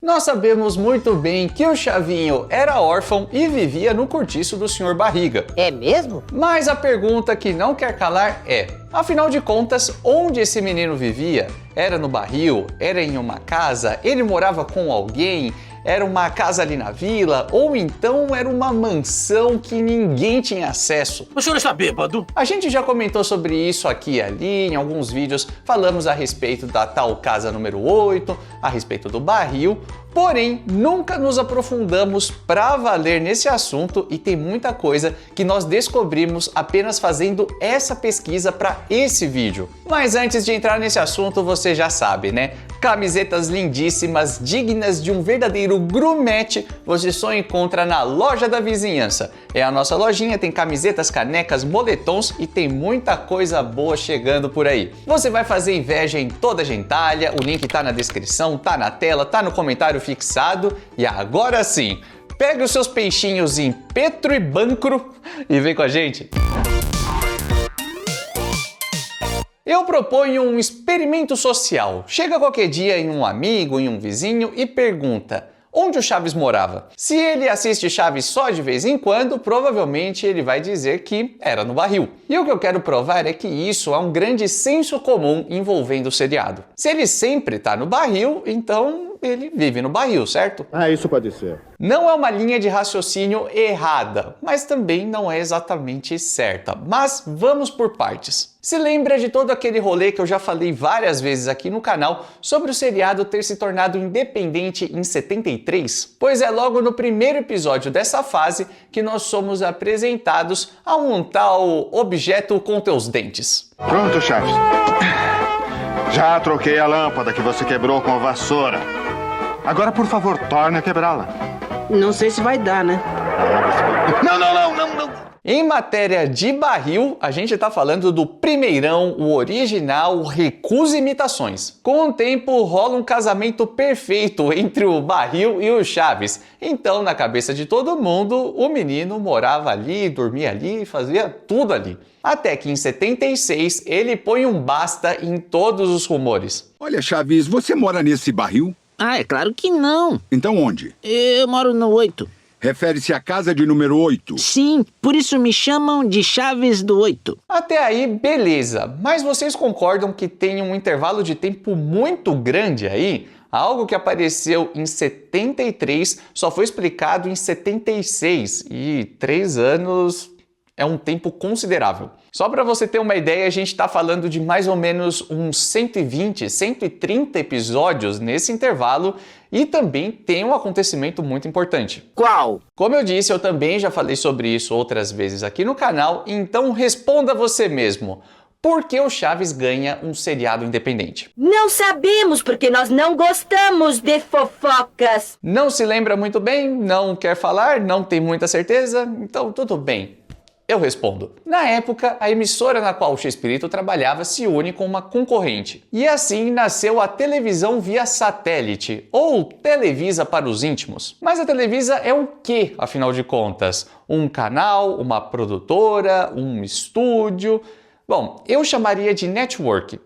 Nós sabemos muito bem que o Chavinho era órfão e vivia no cortiço do Sr. Barriga. É mesmo? Mas a pergunta que não quer calar é, afinal de contas, onde esse menino vivia? Era no barril? Era em uma casa? Ele morava com alguém? Era uma casa ali na vila? Ou então era uma mansão que ninguém tinha acesso? O senhor está bêbado? A gente já comentou sobre isso aqui e ali, em alguns vídeos falamos a respeito da tal casa número 8, a respeito do barril, porém nunca nos aprofundamos pra valer nesse assunto e tem muita coisa que nós descobrimos apenas fazendo essa pesquisa para esse vídeo. Mas antes de entrar nesse assunto, você já sabe, né? Camisetas lindíssimas, dignas de um verdadeiro grumete, você só encontra na Loja da Vizinhança. É a nossa lojinha, tem camisetas, canecas, moletons e tem muita coisa boa chegando por aí. Você vai fazer inveja em toda a gentalha, o link tá na descrição, tá na tela, tá no comentário fixado e agora sim, pega os seus peixinhos em Petro e Bancro e vem com a gente. Eu proponho um experimento social. Chega qualquer dia em um amigo, em um vizinho e pergunta onde o Chaves morava. Se ele assiste Chaves só de vez em quando, provavelmente ele vai dizer que era no barril. E o que eu quero provar é que isso é um grande senso comum envolvendo o seriado. Se ele sempre está no barril, então ele vive no barril, certo? Isso pode ser. Não é uma linha de raciocínio errada, mas também não é exatamente certa. Mas vamos por partes. Se lembra de todo aquele rolê que eu já falei várias vezes aqui no canal sobre o seriado ter se tornado independente em 73? Pois é logo no primeiro episódio dessa fase que nós somos apresentados a um tal objeto com teus dentes. Pronto, Chaves. Já troquei a lâmpada que você quebrou com a vassoura. Agora, por favor, torne a quebrá-la. Não sei se vai dar, né? Não. Em matéria de barril, a gente tá falando do primeirão, o original, o Recusa Imitações. Com o tempo rola um casamento perfeito entre o barril e o Chaves. Então, na cabeça de todo mundo, o menino morava ali, dormia ali, fazia tudo ali. Até que em 76 ele põe um basta em todos os rumores. Olha, Chaves, você mora nesse barril? É claro que não. Então onde? Eu moro no 8. Refere-se à casa de número 8? Sim, por isso me chamam de Chaves do 8. Até aí, beleza. Mas vocês concordam que tem um intervalo de tempo muito grande aí? Algo que apareceu em 73 só foi explicado em 76 e 3 anos é um tempo considerável. Só para você ter uma ideia, a gente está falando de mais ou menos uns 120, 130 episódios nesse intervalo e também tem um acontecimento muito importante. Qual? Como eu disse, eu também já falei sobre isso outras vezes aqui no canal, então responda você mesmo. Por que o Chaves ganha um seriado independente? Não sabemos porque nós não gostamos de fofocas. Não se lembra muito bem? Não quer falar? Não tem muita certeza? Então tudo bem. Eu respondo. Na época, a emissora na qual o Chespirito trabalhava se une com uma concorrente. E assim nasceu a televisão via satélite, ou Televisa para os íntimos. Mas a Televisa é o quê, afinal de contas? Um canal, uma produtora, um estúdio? Bom, eu chamaria de network.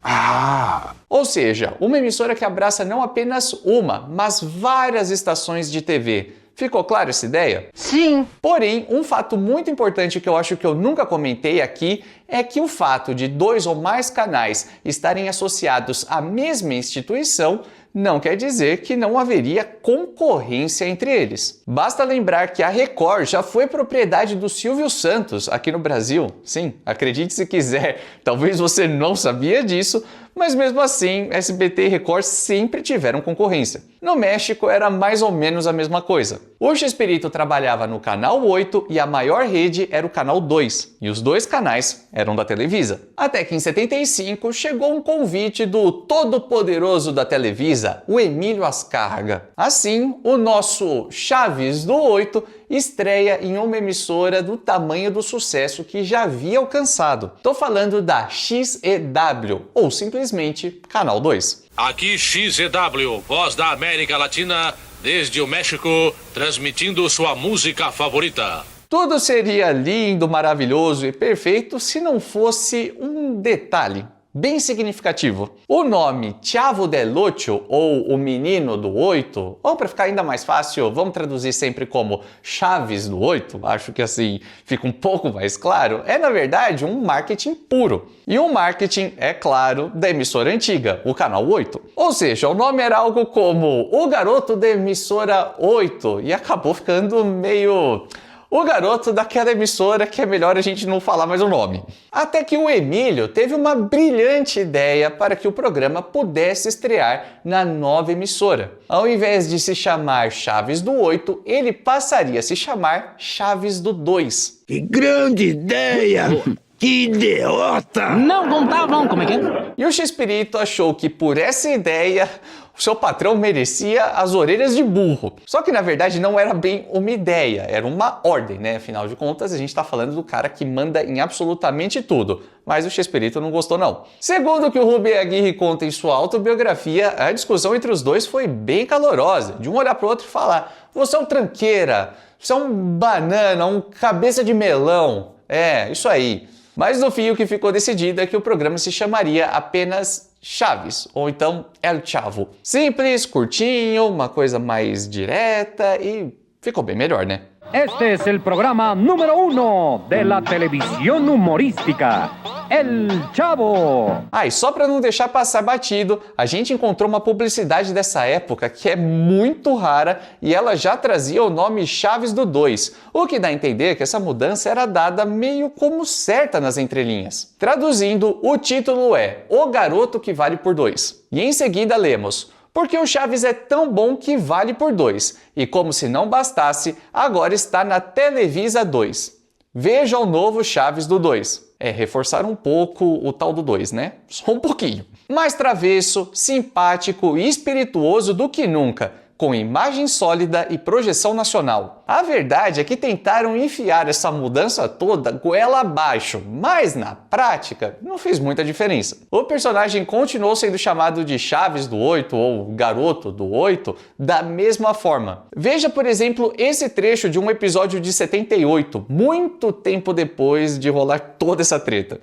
Ou seja, uma emissora que abraça não apenas uma, mas várias estações de TV. Ficou claro essa ideia? Sim. Porém, um fato muito importante que eu acho que eu nunca comentei aqui é que o fato de 2 ou mais canais estarem associados à mesma instituição não quer dizer que não haveria concorrência entre eles. Basta lembrar que a Record já foi propriedade do Silvio Santos aqui no Brasil. Sim, acredite se quiser, talvez você não sabia disso, mas mesmo assim, SBT e Record sempre tiveram concorrência. No México era mais ou menos a mesma coisa. O Chespirito trabalhava no canal 8 e a maior rede era o canal 2, e os dois canais eram da Televisa. Até que em 75 chegou um convite do todo-poderoso da Televisa, o Emílio Azcárraga. Assim, o nosso Chaves do 8 estreia em uma emissora do tamanho do sucesso que já havia alcançado. Tô falando da XEW, ou simplesmente Canal 2. Aqui XEW, voz da América Latina, desde o México, transmitindo sua música favorita. Tudo seria lindo, maravilhoso e perfeito se não fosse um detalhe. bem significativo. O nome Chavo del Ocho, ou o Menino do Oito, ou para ficar ainda mais fácil, vamos traduzir sempre como Chaves do Oito, acho que assim fica um pouco mais claro, é na verdade um marketing puro. E um marketing, é claro, da emissora antiga, o Canal 8. Ou seja, o nome era algo como o garoto da emissora 8 e acabou ficando meio... o garoto daquela emissora que é melhor a gente não falar mais o nome. Até que o Emílio teve uma brilhante ideia para que o programa pudesse estrear na nova emissora. Ao invés de se chamar Chaves do 8, ele passaria a se chamar Chaves do 2. Que grande ideia! Que idiota! Não contavam, como é que é? E o Chespirito achou que por essa ideia o seu patrão merecia as orelhas de burro. Só que na verdade não era bem uma ideia, era uma ordem, né? Afinal de contas, a gente tá falando do cara que manda em absolutamente tudo. Mas o Chespirito não gostou não. Segundo o que o Rubem Aguirre conta em sua autobiografia, a discussão entre os dois foi bem calorosa. De um olhar pro outro e falar, você é um tranqueira, você é um banana, um cabeça de melão. É, isso aí. Mas no fim o que ficou decidido é que o programa se chamaria apenas Chaves, ou então El Chavo. Simples, curtinho, uma coisa mais direta e ficou bem melhor, né? Este es el programa número 1 de la televisión humorística, El Chavo. E só para não deixar passar batido, a gente encontrou uma publicidade dessa época que é muito rara e ela já trazia o nome Chaves do 2, o que dá a entender que essa mudança era dada meio como certa nas entrelinhas. Traduzindo, o título é O Garoto que Vale por 2. E em seguida lemos: porque o Chaves é tão bom que vale por 2, e como se não bastasse, agora está na Televisa 2. Veja o novo Chaves do 2. É reforçar um pouco o tal do 2, né? Só um pouquinho. Mais travesso, simpático e espirituoso do que nunca, com imagem sólida e projeção nacional. A verdade é que tentaram enfiar essa mudança toda goela abaixo, mas na prática não fez muita diferença. O personagem continuou sendo chamado de Chaves do 8 ou Garoto do 8 da mesma forma. Veja, por exemplo, esse trecho de um episódio de 78, muito tempo depois de rolar toda essa treta.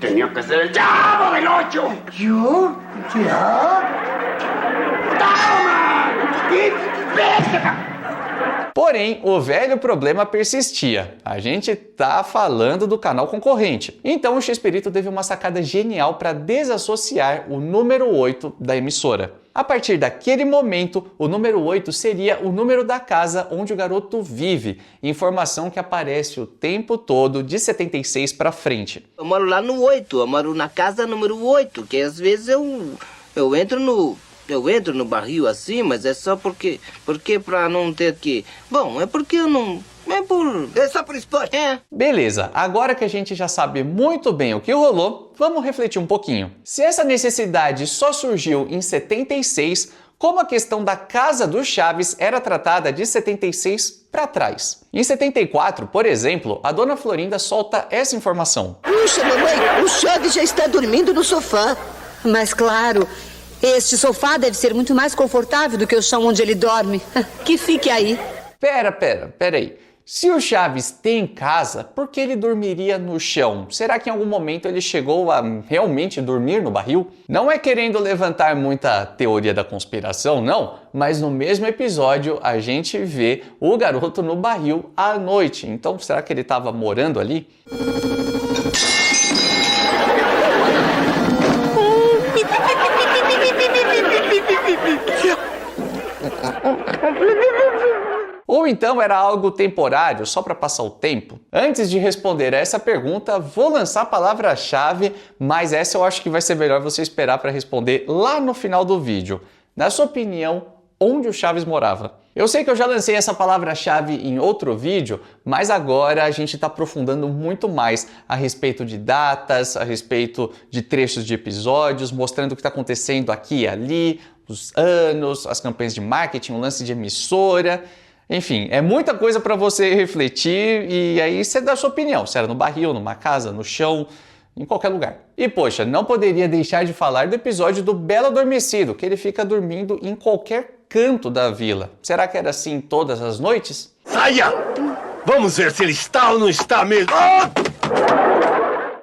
Tenía que ser el Chavo del 8. ¿Yo? Porém, o velho problema persistia. A gente tá falando do canal concorrente. Então o Chespirito teve uma sacada genial para desassociar o número 8 da emissora. A partir daquele momento, o número 8 seria o número da casa onde o garoto vive, informação que aparece o tempo todo de 76 para frente. Eu moro lá no 8, eu moro na casa número 8, que às vezes eu entro no barril assim, mas é só porque pra não ter que... Bom, é porque eu não... É só por esporte. É. Beleza, agora que a gente já sabe muito bem o que rolou, vamos refletir um pouquinho. Se essa necessidade só surgiu em 76, como a questão da casa do Chaves era tratada de 76 para trás? Em 74, por exemplo, a dona Florinda solta essa informação. Puxa, mamãe, o Chaves já está dormindo no sofá. Mas claro, este sofá deve ser muito mais confortável do que o chão onde ele dorme. Que fique aí. Pera aí. Se o Chaves tem casa, por que ele dormiria no chão? Será que em algum momento ele chegou a realmente dormir no barril? Não é querendo levantar muita teoria da conspiração, não, mas no mesmo episódio a gente vê o garoto no barril à noite. Então será que ele estava morando ali? Ou então era algo temporário, só para passar o tempo? Antes de responder a essa pergunta, vou lançar a palavra-chave, mas essa eu acho que vai ser melhor você esperar para responder lá no final do vídeo. Na sua opinião, onde o Chaves morava? Eu sei que eu já lancei essa palavra-chave em outro vídeo, mas agora a gente está aprofundando muito mais a respeito de datas, a respeito de trechos de episódios, mostrando o que está acontecendo aqui e ali, os anos, as campanhas de marketing, o lance de emissora... Enfim, é muita coisa para você refletir e aí você dá a sua opinião, se era no barril, numa casa, no chão, em qualquer lugar. E poxa, não poderia deixar de falar do episódio do Belo Adormecido, que ele fica dormindo em qualquer canto da vila. Será que era assim todas as noites? Saia! Vamos ver se ele está ou não está mesmo.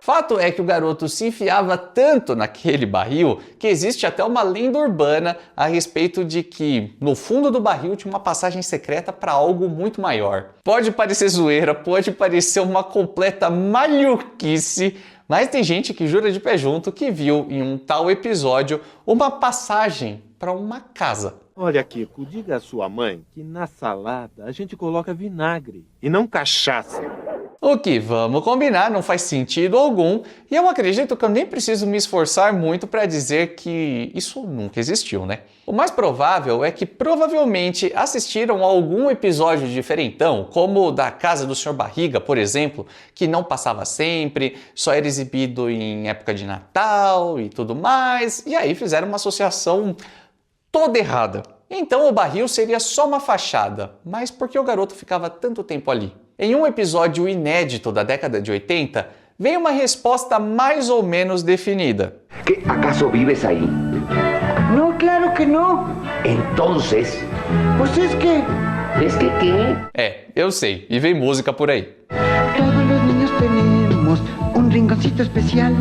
Fato é que o garoto se enfiava tanto naquele barril que existe até uma lenda urbana a respeito de que no fundo do barril tinha uma passagem secreta para algo muito maior. Pode parecer zoeira, pode parecer uma completa maluquice, mas tem gente que jura de pé junto que viu em um tal episódio uma passagem para uma casa. Olha, Kiko, diga à sua mãe que na salada a gente coloca vinagre e não cachaça. O que, vamos combinar, não faz sentido algum, e eu acredito que eu nem preciso me esforçar muito para dizer que isso nunca existiu, né? O mais provável é que provavelmente assistiram a algum episódio diferentão, como o da Casa do Sr. Barriga, por exemplo, que não passava sempre, só era exibido em época de Natal e tudo mais, e aí fizeram uma associação toda errada. Então o barril seria só uma fachada, mas por que o garoto ficava tanto tempo ali? Em um episódio inédito da década de 80, vem uma resposta mais ou menos definida. ¿Qué, acaso vives ahí? No, claro que no. Entonces, Pues es que ¿es que qué? É, eu sei, e vem música por aí. todos los niños tenemos un rinconcito especial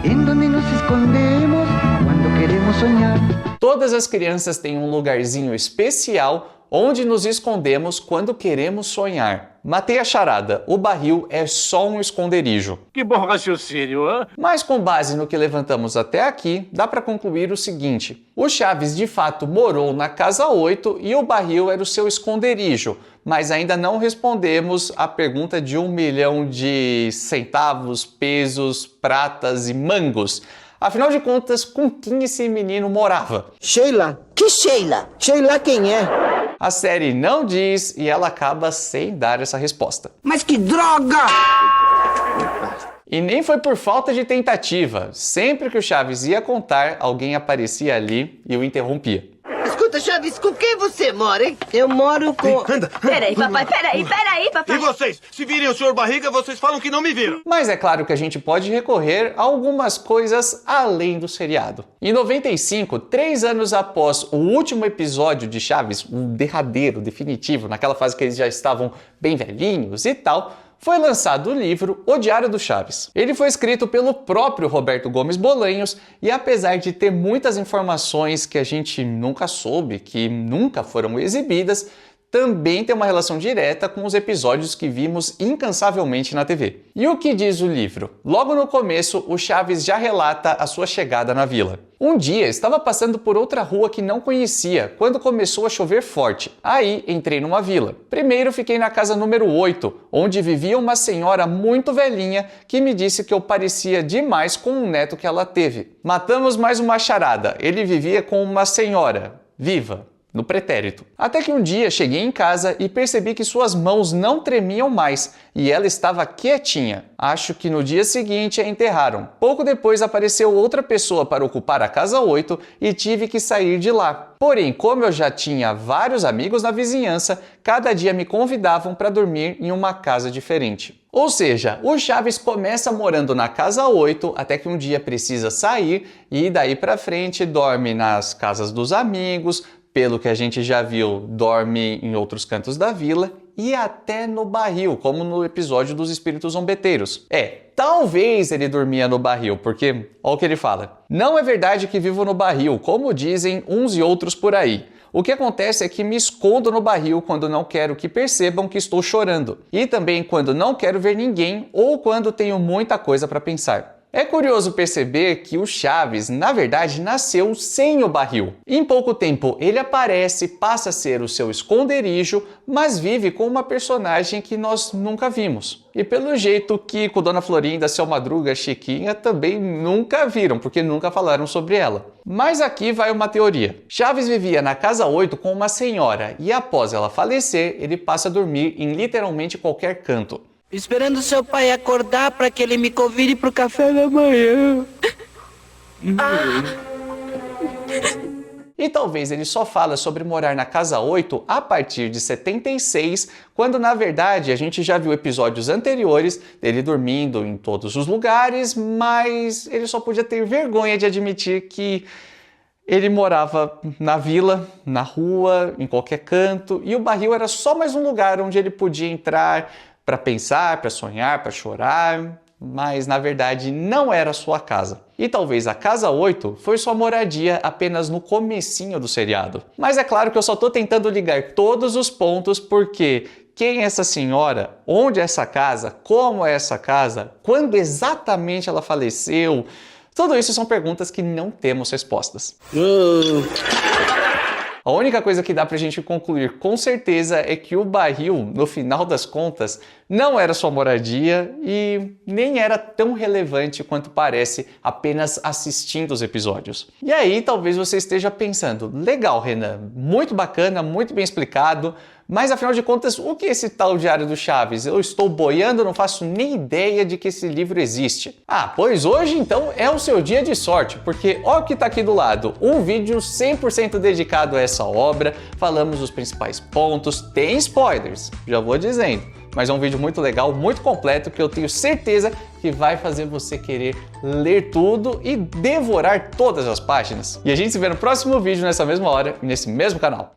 en donde nos escondemos cuando queremos soñar. Todas as crianças têm um lugarzinho especial onde nos escondemos quando queremos sonhar. Matei a charada, o barril é só um esconderijo. Que bom raciocínio, hã? Mas com base no que levantamos até aqui, dá para concluir o seguinte: o Chaves de fato morou na casa 8 e o barril era o seu esconderijo, mas ainda não respondemos a pergunta de 1 milhão de centavos, pesos, pratas e mangos. Afinal de contas, com quem esse menino morava? Sheila. Que Sheila? Sheila quem é? A série não diz e ela acaba sem dar essa resposta. Mas que droga! E nem foi por falta de tentativa. Sempre que o Chaves ia contar, alguém aparecia ali e o interrompia. Escuta, Chaves, com quem você mora, hein? Eu moro com... Peraí, papai, papai. E vocês? Se virem o Sr. Barriga, vocês falam que não me viram. Mas é claro que a gente pode recorrer a algumas coisas além do seriado. Em 95, 3 anos após o último episódio de Chaves, o derradeiro, definitivo, naquela fase que eles já estavam bem velhinhos e tal, foi lançado o livro O Diário do Chaves. Ele foi escrito pelo próprio Roberto Gomes Bolanhos e apesar de ter muitas informações que a gente nunca soube, que nunca foram exibidas, também tem uma relação direta com os episódios que vimos incansavelmente na TV. E o que diz o livro? Logo no começo, o Chaves já relata a sua chegada na vila. Um dia, estava passando por outra rua que não conhecia, quando começou a chover forte. Aí, entrei numa vila. Primeiro, fiquei na casa número 8, onde vivia uma senhora muito velhinha que me disse que eu parecia demais com um neto que ela teve. Matamos mais uma charada. Ele vivia com uma senhora viva. No pretérito. Até que um dia cheguei em casa e percebi que suas mãos não tremiam mais e ela estava quietinha. Acho que no dia seguinte a enterraram. Pouco depois apareceu outra pessoa para ocupar a casa 8 e tive que sair de lá. Porém, como eu já tinha vários amigos na vizinhança, cada dia me convidavam para dormir em uma casa diferente. Ou seja, o Chaves começa morando na casa 8 até que um dia precisa sair e daí para frente dorme nas casas dos amigos. Pelo que a gente já viu, dorme em outros cantos da vila e até no barril, como no episódio dos espíritos zombeteiros. Talvez ele dormia no barril, porque, olha o que ele fala. Não é verdade que vivo no barril, como dizem uns e outros por aí. O que acontece é que me escondo no barril quando não quero que percebam que estou chorando. E também quando não quero ver ninguém ou quando tenho muita coisa para pensar. É curioso perceber que o Chaves, na verdade, nasceu sem o barril. Em pouco tempo, ele aparece, passa a ser o seu esconderijo, mas vive com uma personagem que nós nunca vimos. E pelo jeito, Kiko, Dona Florinda, Seu Madruga, Chiquinha também nunca viram, porque nunca falaram sobre ela. Mas aqui vai uma teoria. Chaves vivia na casa 8 com uma senhora e após ela falecer, ele passa a dormir em literalmente qualquer canto. Esperando seu pai acordar para que ele me convide pro café da manhã. E talvez ele só fala sobre morar na casa 8 a partir de 76, quando na verdade a gente já viu episódios anteriores dele dormindo em todos os lugares, mas ele só podia ter vergonha de admitir que ele morava na vila, na rua, em qualquer canto, e o barril era só mais um lugar onde ele podia entrar para pensar, para sonhar, para chorar. mas na verdade não era sua casa. E talvez a Casa 8 foi sua moradia apenas no comecinho do seriado. Mas é claro que eu só tô tentando ligar todos os pontos porque quem é essa senhora, onde é essa casa, como é essa casa, quando exatamente ela faleceu, tudo isso são perguntas que não temos respostas. A única coisa que dá pra gente concluir com certeza é que o barril, no final das contas, não era sua moradia e nem era tão relevante quanto parece apenas assistindo os episódios. E aí talvez você esteja pensando, legal, Renan, muito bacana, muito bem explicado, mas afinal de contas, o que é esse tal Diário do Chaves? Eu estou boiando, não faço nem ideia de que esse livro existe. Ah, pois hoje então é o seu dia de sorte, porque ó o que tá aqui do lado, um vídeo 100% dedicado a essa obra, falamos os principais pontos, tem spoilers, já vou dizendo, mas é um vídeo muito legal, muito completo, que eu tenho certeza que vai fazer você querer ler tudo e devorar todas as páginas. E a gente se vê no próximo vídeo, nessa mesma hora e nesse mesmo canal.